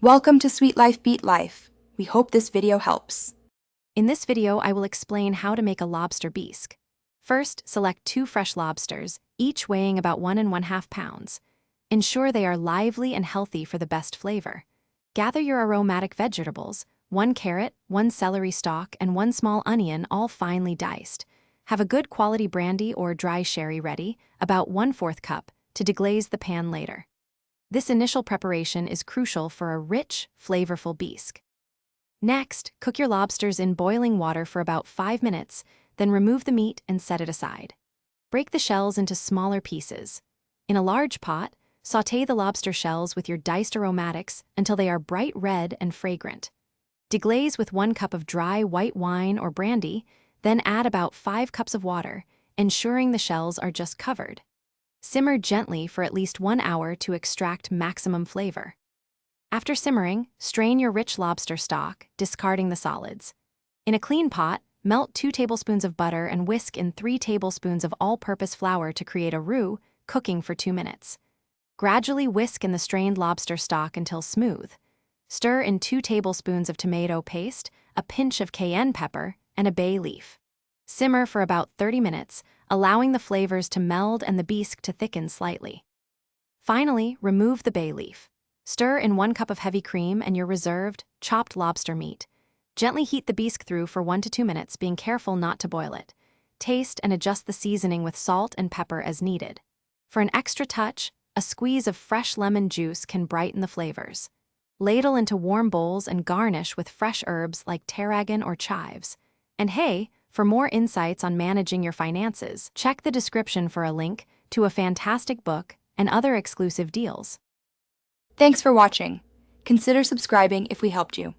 Welcome to Sweet Life Beat Life. We hope this video helps. In this video, I will explain how to make a lobster bisque. First, select 2 fresh lobsters, each weighing about 1½ pounds. Ensure they are lively and healthy for the best flavor. Gather your aromatic vegetables, 1 carrot, 1 celery stalk, and 1 small onion, all finely diced. Have a good quality brandy or dry sherry ready, about 1/4 cup, to deglaze the pan later. This initial preparation is crucial for a rich, flavorful bisque. Next, cook your lobsters in boiling water for about 5 minutes, then remove the meat and set it aside. Break the shells into smaller pieces. In a large pot, sauté the lobster shells with your diced aromatics until they are bright red and fragrant. Deglaze with 1 cup of dry white wine or brandy, then add about 5 cups of water, ensuring the shells are just covered. Simmer gently for at least 1 hour to extract maximum flavor. After simmering, strain your rich lobster stock, discarding the solids. In a clean pot, melt 2 tablespoons of butter and whisk in 3 tablespoons of all-purpose flour to create a roux, cooking for 2 minutes. Gradually whisk in the strained lobster stock until smooth. Stir in 2 tablespoons of tomato paste, a pinch of cayenne pepper, and a bay leaf. Simmer for about 30 minutes, allowing the flavors to meld and the bisque to thicken slightly. Finally, remove the bay leaf. Stir in 1 cup of heavy cream and your reserved, chopped lobster meat. Gently heat the bisque through for 1 to 2 minutes, being careful not to boil it. Taste and adjust the seasoning with salt and pepper as needed. For an extra touch, a squeeze of fresh lemon juice can brighten the flavors. Ladle into warm bowls and garnish with fresh herbs like tarragon or chives. And hey, for more insights on managing your finances, check the description for a link to a fantastic book and other exclusive deals. Thanks for watching. Consider subscribing if we helped you.